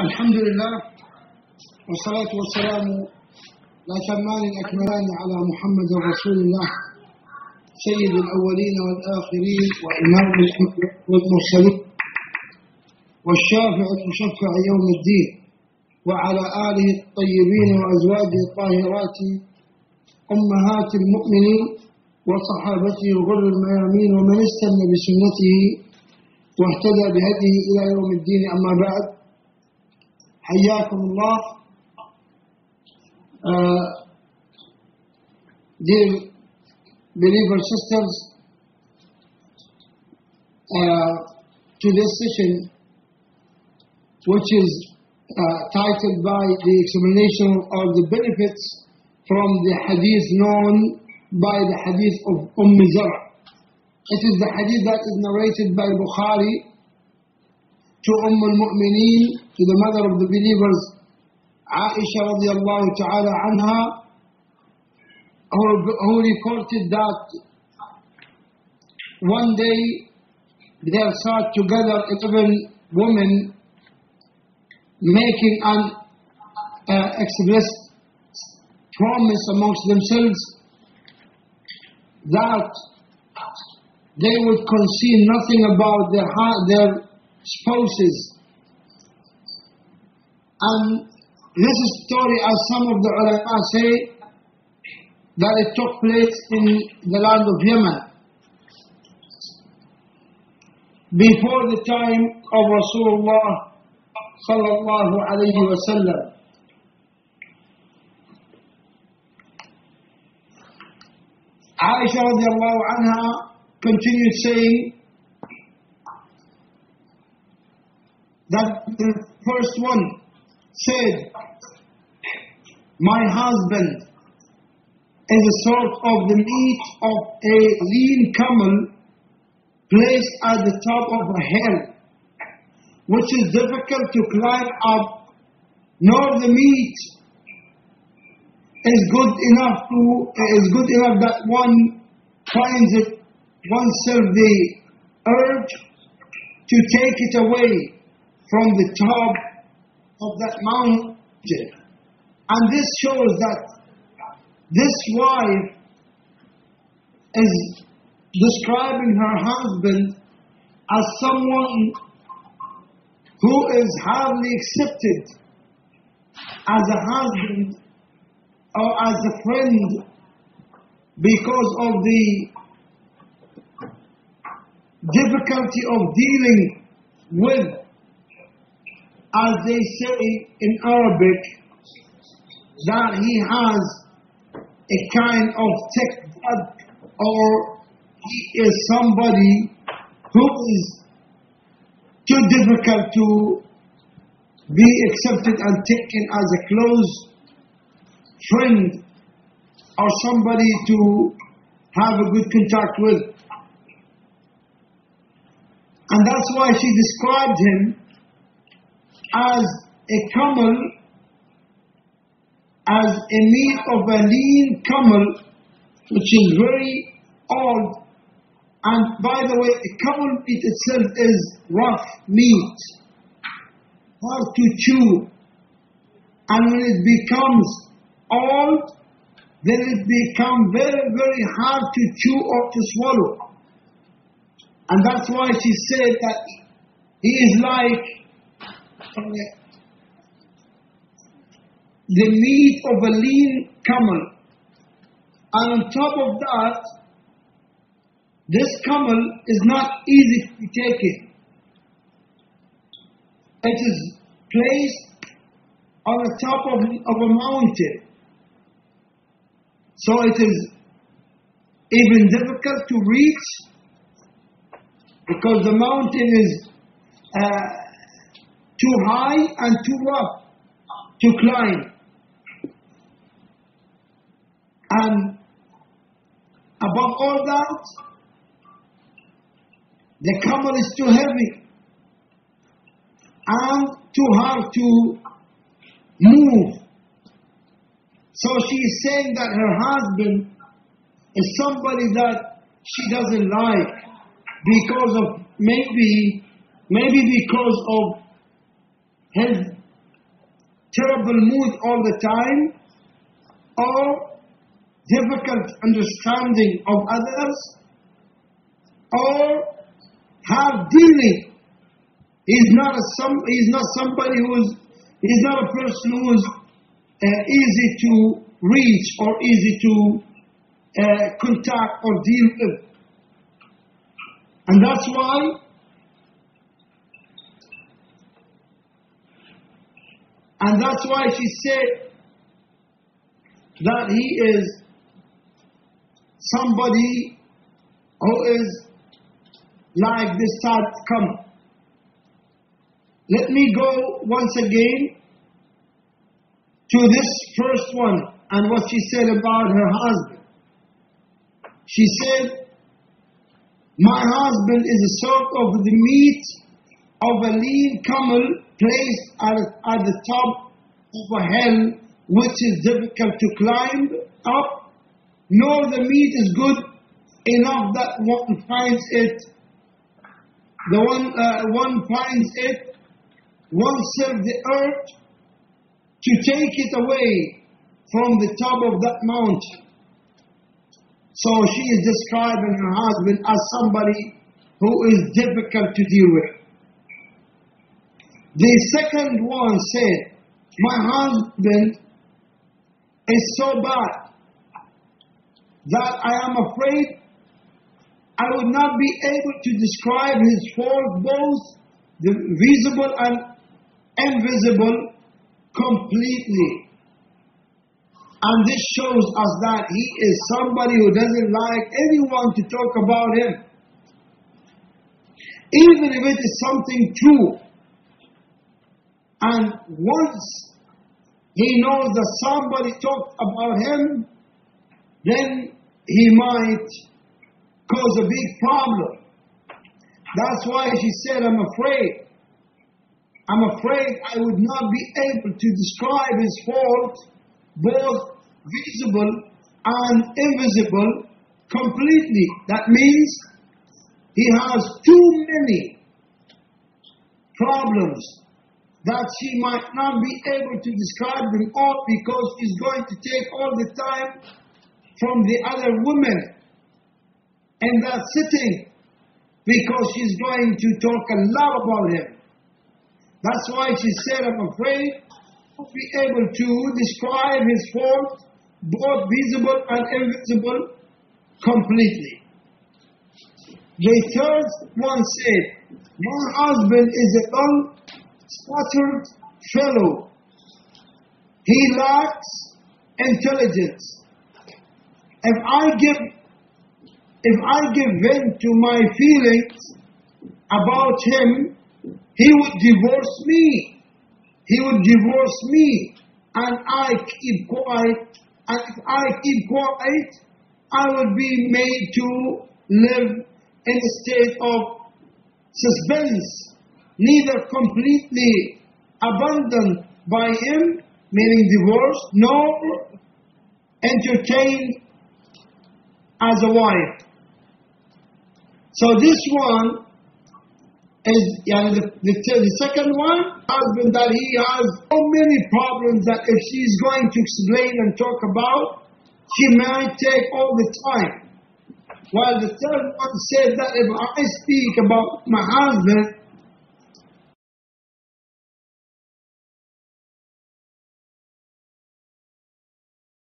الحمد لله والصلاة والسلام الأتمان الأكملان على محمد رسول الله سيد الأولين والآخرين وإمام المرسلين والشافع المشفع يوم الدين وعلى آله الطيبين وأزواجه الطاهرات أمهات المؤمنين وصحابته الغر الميامين ومن استنى بسنته واهتدى بهديه إلى يوم الدين. أما بعد، حياكم الله. Dear believer sisters, to this session, which is titled by the explanation of the benefits from the hadith known by the Hadith of Umm Zarr. It is the hadith that is narrated by Bukhari to al-Mu'mineen, to the mother of the believers, Aisha radiallahu ta'ala anha, who reported that one day there sat together 11 women making an express promise amongst themselves that they would conceal nothing about their spouses. And this story, as some of the ulama say, that it took place in the land of Yemen before the time of Rasulullah sallallahu alayhi wa sallam. Aisha radiallahu anha continued saying that the first one said, "My husband is a sort of the meat of a lean camel placed at the top of a hill, which is difficult to climb up, nor the meat is good enough that one finds it oneself the urge to take it away from the top of that mountain." And this shows that this wife is describing her husband as someone who is hardly accepted as a husband or as a friend because of the difficulty of dealing with, as they say in Arabic, that he has a kind of thick blood, or he is somebody who is too difficult to be accepted and taken as a close friend or somebody to have a good contact with. And that's why she described him as a camel, as a meat of a lean camel, which is very old. And by the way, a camel meat itself is rough meat, hard to chew. And when it becomes old, then it becomes very, very hard to chew or to swallow. And that's why she said that he is like the meat of a lean camel. And on top of that, this camel is not easy to be taken. It is placed on the top of a mountain. So it is even difficult to reach, because the mountain is too high and too rough to climb. And above all that, the camel is too heavy and too hard to move. So she is saying that her husband is somebody that she doesn't like because of maybe because of his terrible mood all the time, or difficult understanding of others, or hard dealing. He's not somebody he's not a person who's easy to reach or easy to contact or deal with. And that's why she said that he is somebody who is like this type comer. Let me go once again to this first one and what she said about her husband. She said, my husband is a sort of the meat of a lean camel placed at the top of a hill which is difficult to climb up, nor the meat is good enough that one finds it. One finds it oneself the earth to take it away from the top of that mountain. So she is describing her husband as somebody who is difficult to deal with. The second one said, my husband is so bad that I am afraid I would not be able to describe his fault, both the visible and invisible, completely. And this shows us that he is somebody who doesn't like anyone to talk about him. Even if it is something true. And once he knows that somebody talked about him, then he might cause a big problem. That's why she said, I'm afraid I would not be able to describe his fault, both visible and invisible, completely. That means he has too many problems that she might not be able to describe them all, because he's going to take all the time from the other women in that sitting, because she's going to talk a lot about him. That's why she said, I'm afraid I won't be able to describe his fault, both visible and invisible, completely. The third one said, my husband is a long sputtered fellow. He lacks intelligence. If I give vent to my feelings about him, he would divorce me. He would divorce me, and I keep quiet. And if I keep quiet, I will be made to live in a state of suspense, neither completely abandoned by him, meaning divorce, nor entertained as a wife. So this one is the second one, husband, that he has so many problems that if she's going to explain and talk about, she might take all the time. While the third one said that if I speak about my husband,